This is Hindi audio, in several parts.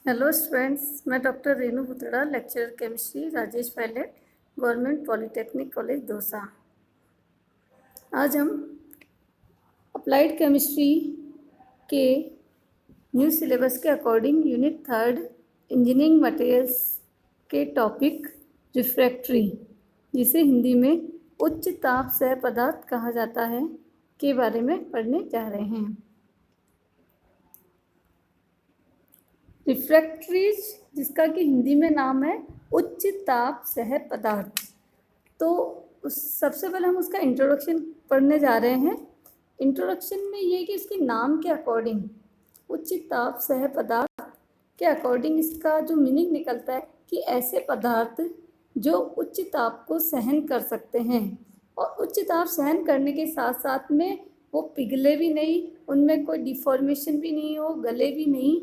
हेलो स्टूडेंट्स, मैं doctor Renu Butara, lecturer chemistry, Rajesh Pilot, government polytechnic college Dausa. आज हम अप्लाइड केमिस्ट्री के न्यू सिलेबस के अकॉर्डिंग यूनिट 3 इंजीनियरिंग मटेरियल्स के टॉपिक रिफ्रैक्ट्री, जिसे हिंदी में उच्च ताप सह पदार्थ कहा जाता है, के बारे में पढ़ने जा रहे हैं। रिफ्रैक्ट्रीज, जिसका कि हिंदी में नाम है उच्च ताप सह पदार्थ। तो सबसे पहले हम उसका इंट्रोडक्शन पढ़ने जा रहे हैं। इंट्रोडक्शन में ये कि इसके नाम के अकॉर्डिंग उच्च ताप सह पदार्थ के अकॉर्डिंग इसका जो मीनिंग निकलता है कि ऐसे पदार्थ जो उच्च ताप को सहन कर सकते हैं, और उच्च ताप सहन करने के साथ साथ में वो पिघले भी नहीं, उनमें कोई डिफॉर्मेशन भी नहीं हो, गले भी नहीं,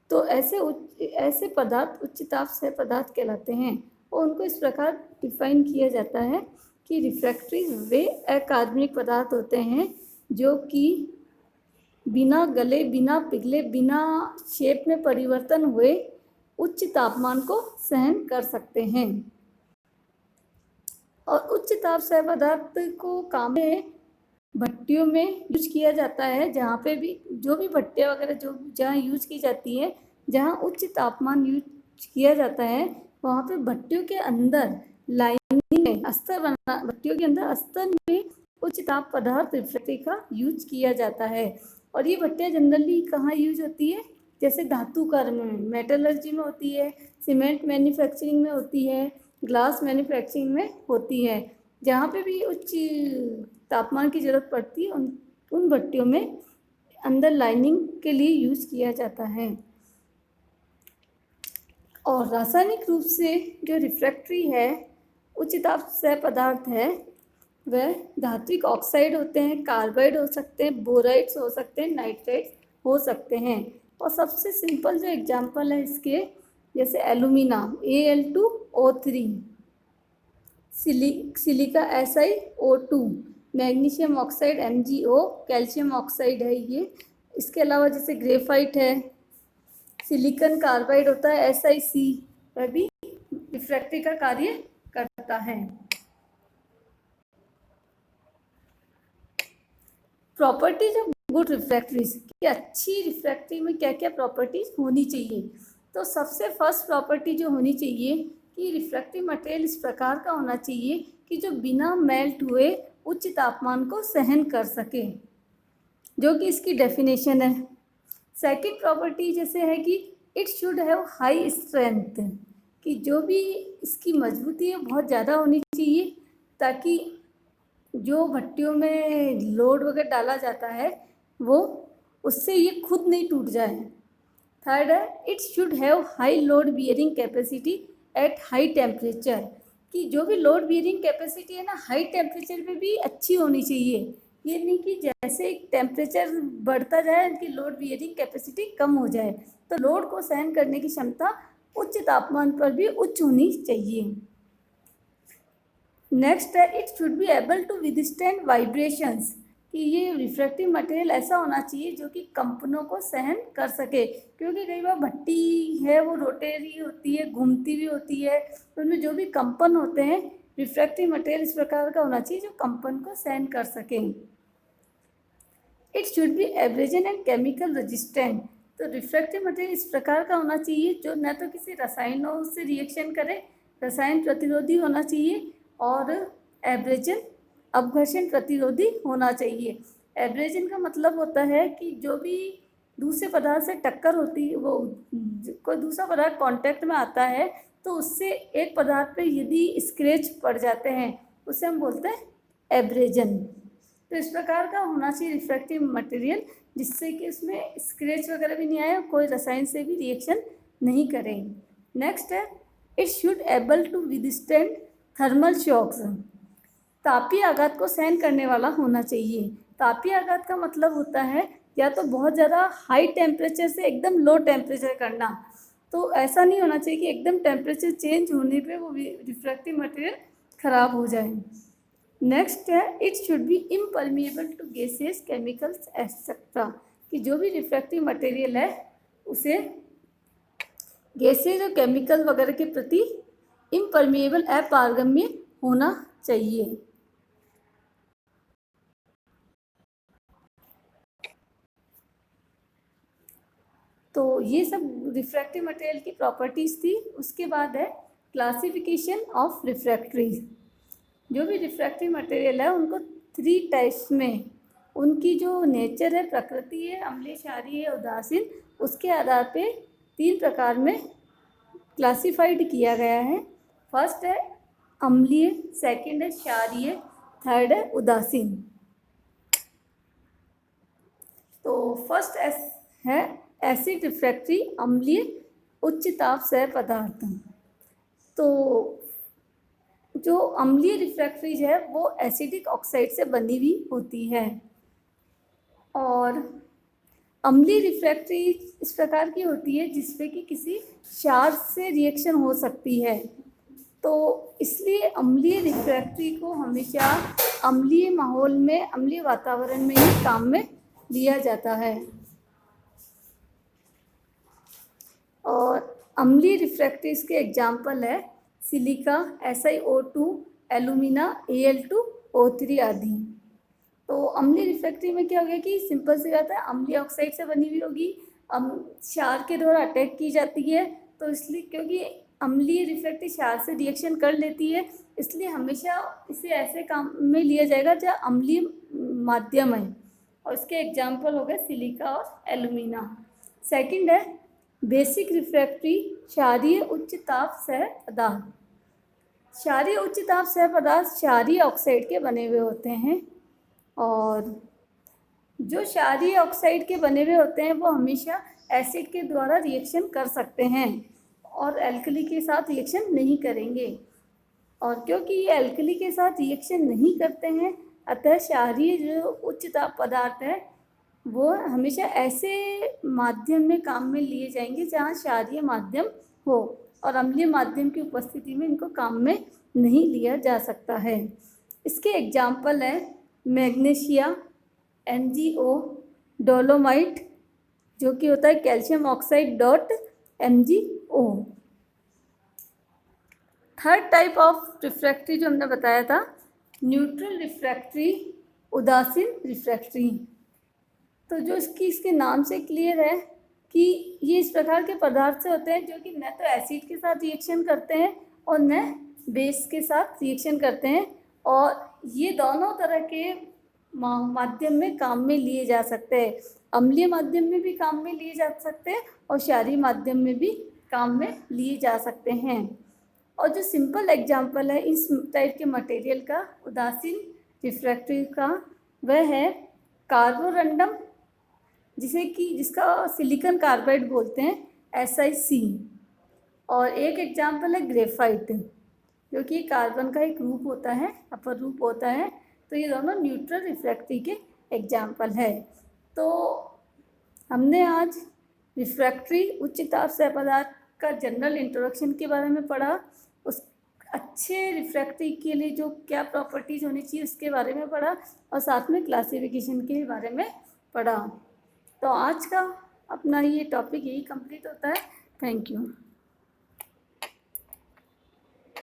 तो ऐसे पदार्थ उच्च ताप सह पदार्थ कहलाते हैं। और उनको इस प्रकार डिफाइन किया जाता है कि रिफ्रैक्ट्रीज वे अकार्बनिक पदार्थ होते हैं जो कि बिना गले, बिना पिघले, बिना शेप में परिवर्तन हुए उच्च तापमान को सहन कर सकते हैं। और उच्च ताप सह पदार्थ को काम में भट्टियों में यूज किया जाता है। जहाँ पे भी जो भी भट्टियाँ वगैरह जो जहाँ यूज की जाती है, जहाँ उच्च तापमान यूज किया जाता है, वहाँ पे भट्टियों के अंदर लाइनिंग में अस्तर बना, भट्टियों के अंदर अस्तर में उच्च ताप पदार्थ रिफ्रैक्ट्री का यूज किया जाता है। और ये भट्टियाँ जनरली कहाँ यूज होती है? जैसे धातु कर्म में, मेटलर्जी में होती है, सीमेंट मैन्युफैक्चरिंग में होती है, ग्लास मैन्युफैक्चरिंग में होती है। जहाँ पे भी उच्च तापमान की ज़रूरत पड़ती है, उन भट्टियों में अंदर लाइनिंग के लिए यूज़ किया जाता है। और रासायनिक रूप से जो रिफ्रैक्ट्री है, उच्च ताप सह पदार्थ है, वह धात्विक ऑक्साइड होते हैं, कार्बाइड हो सकते हैं, बोराइड्स हो सकते हैं, नाइट्राइड्स हो सकते हैं। और सबसे सिंपल जो एग्जांपल है इसके, जैसे alumina Al2O3, silica SiO2, magnesium oxide MgO, calcium oxide है ये। इसके अलावा जैसे ग्रेफाइट है, सिलिकॉन कार्बाइड होता है SiC, वह भी रिफ्रैक्ट्री का कार्य करता है। प्रॉपर्टीज ऑफ गुड रिफ्रैक्ट्रीज, कि अच्छी रिफ्रैक्ट्री में क्या क्या प्रॉपर्टीज होनी चाहिए। तो सबसे फर्स्ट प्रॉपर्टी जो होनी चाहिए कि रिफ्रैक्टिव मटेरियल इस प्रकार का होना चाहिए कि जो बिना मेल्ट हुए उच्च तापमान को सहन कर सके, जो कि इसकी डेफिनेशन है। सेकंड प्रॉपर्टी जैसे है कि it should have high strength, कि जो भी इसकी मजबूती है बहुत ज़्यादा होनी चाहिए, ताकि जो भट्टियों में लोड वगैरह डाला जाता है वो उससे ये खुद नहीं टूट जाए। थर्ड है it should have high load bearing capacity at high temperature, कि जो भी लोड बियरिंग कैपेसिटी है ना, हाई टेम्परेचर पे भी अच्छी होनी चाहिए। ये नहीं कि जैसे टेम्परेचर बढ़ता जाए कि लोड बियरिंग कैपेसिटी कम हो जाए। तो लोड को सहन करने की क्षमता उच्च तापमान पर भी उच्च होनी चाहिए। नेक्स्ट है it should be able to withstand vibrations, कि ये रिफ्रैक्टिव मटेरियल ऐसा होना चाहिए जो कि कंपनों को सहन कर सके। क्योंकि कई बार भट्टी है वो रोटेरी होती है, घूमती भी होती है, तो उनमें जो भी कंपन होते हैं, रिफ्रैक्टिव मटेरियल इस प्रकार का होना चाहिए जो कंपन को सहन कर सके। It should B abrasion and chemical resistant, तो रिफ्रैक्टिव मटेरियल इस प्रकार का होना चाहिए जो न तो किसी रसायनों से रिएक्शन करे, रसायन प्रतिरोधी होना चाहिए, और एब्रेजन अपघर्षण प्रतिरोधी होना चाहिए। एब्रेजन का मतलब होता है कि जो भी दूसरे पदार्थ से टक्कर होती है, वो कोई दूसरा पदार्थ कांटेक्ट में आता है, तो उससे एक पदार्थ पे यदि स्क्रैच पड़ जाते हैं, उसे हम बोलते हैं एब्रेजन। तो इस प्रकार का होना चाहिए रिफ्रैक्टिव मटेरियल, जिससे कि उसमें स्क्रैच वगैरह भी नहीं आए, कोई रसायन से भी रिएक्शन नहीं करें। नेक्स्ट है it should able to withstand thermal shocks, तापीय आघात को सहन करने वाला होना चाहिए। तापीय आघात का मतलब होता है या तो बहुत ज़्यादा हाई टेम्परेचर से एकदम लो टेम्परेचर करना, तो ऐसा नहीं होना चाहिए कि एकदम टेम्परेचर चेंज होने पे वो रिफ्रैक्टिव मटेरियल ख़राब हो जाए। नेक्स्ट है it should be impermeable to gases, chemicals etcetera, कि जो भी रिफ्रैक्टिव मटेरियल है उसे गैसेज और केमिकल वगैरह के प्रति इम्परमिएबल, अपारगम्य होना चाहिए। तो ये सब रिफ्रैक्टिव मटेरियल की प्रॉपर्टीज़ थी। उसके बाद है क्लासिफिकेशन ऑफ रिफ्रैक्टरी। जो भी रिफ्रैक्टिव मटेरियल है उनको 3 टाइप्स में, उनकी जो नेचर है, प्रकृति है, अम्लीय, क्षारीय, उदासीन, उसके आधार पे 3 प्रकार में क्लासिफाइड किया गया है। फर्स्ट है अम्लीय, सेकंड है क्षारीय, थर्ड है उदासीन। तो फर्स्ट है एसिड रिफ्रैक्टरी, अम्लीय उच्च ताप सह पदार्थ। तो जो अम्लीय रिफ्रैक्टरीज है वो एसिडिक ऑक्साइड से बनी हुई होती है। और अम्लीय रिफ्रैक्टरी इस प्रकार की होती है जिसपे कि किसी क्षार से रिएक्शन हो सकती है। तो इसलिए अम्लीय रिफ्रैक्टरी को हमेशा अम्लीय माहौल में, अम्लीय वातावरण में ही काम में लिया जाता है। और अम्लीय रिफ्रैक्टरीज के एग्जाम्पल है सिलिका, SiO2, एलुमिना, Al2O3 आदि। तो अम्लीय रिफ्रैक्टरी में क्या हो गया कि सिंपल सी बात है, अम्लीय ऑक्साइड से बनी हुई होगी, क्षार के द्वारा अटैक की जाती है। तो इसलिए क्योंकि अम्लीय रिफ्रैक्टरी क्षार से रिएक्शन कर लेती है, इसलिए हमेशा इसे ऐसे काम में लिया जाएगा जहाँ अम्लीय माध्यम है। और इसके एग्जाम्पल हो गए सिलिका और एलुमिना। सेकंड है बेसिक रिफ्रैक्टरी, क्षारीय उच्च ताप सह पदार्थ। क्षारीय उच्च ताप सह पदार्थ क्षारीय ऑक्साइड के बने हुए होते हैं। और जो क्षारीय ऑक्साइड के बने हुए होते हैं वो हमेशा एसिड के द्वारा रिएक्शन कर सकते हैं और एल्कली के साथ रिएक्शन नहीं करेंगे। और क्योंकि ये एल्कली के साथ रिएक्शन नहीं करते हैं, अतः क्षारीय जो उच्च ताप पदार्थ है वो हमेशा ऐसे माध्यम में काम में लिए जाएंगे जहाँ क्षारीय माध्यम हो, और अम्लीय माध्यम की उपस्थिति में इनको काम में नहीं लिया जा सकता है। इसके एग्जाम्पल है मैग्नीशिया, MgO, डोलोमाइट जो कि होता है calcium oxide .MgO। Third type of refractory जो हमने बताया था न्यूट्रल रिफ्रैक्टरी, उदासीन रिफ्रैक्टरी। तो जो इसके नाम से क्लियर है कि ये इस प्रकार के पदार्थ से होते हैं जो कि न तो एसिड के साथ रिएक्शन करते हैं और न बेस के साथ रिएक्शन करते हैं, और ये दोनों तरह के माध्यम में काम में लिए जा सकते हैं। अम्लीय माध्यम में भी काम में लिए जा सकते हैं और क्षारीय माध्यम में भी काम में लिए जा सकते हैं। और जो सिंपल एग्जाम्पल है इस टाइप के मटेरियल का, उदासीन रिफ्रैक्टरी का, वह है कार्बोरंडम, जिसका सिलिकॉन कार्बाइड बोलते हैं, SiC। और एक एग्जाम्पल है ग्रेफाइट जो कि कार्बन का एक रूप होता है, अपर रूप होता है। तो ये दोनों न्यूट्रल रिफ्रैक्टरी के एग्जाम्पल है। तो हमने आज रिफ्रैक्टरी उच्च ताप सह पदार्थ का जनरल इंट्रोडक्शन के बारे में पढ़ा, उस अच्छे रिफ्रैक्टरी के लिए जो क्या प्रॉपर्टीज़ होनी चाहिए उसके बारे में पढ़ा, और साथ में क्लासिफिकेशन के बारे में पढ़ा। तो आज का अपना ये टॉपिक यही कंप्लीट होता है। Thank you.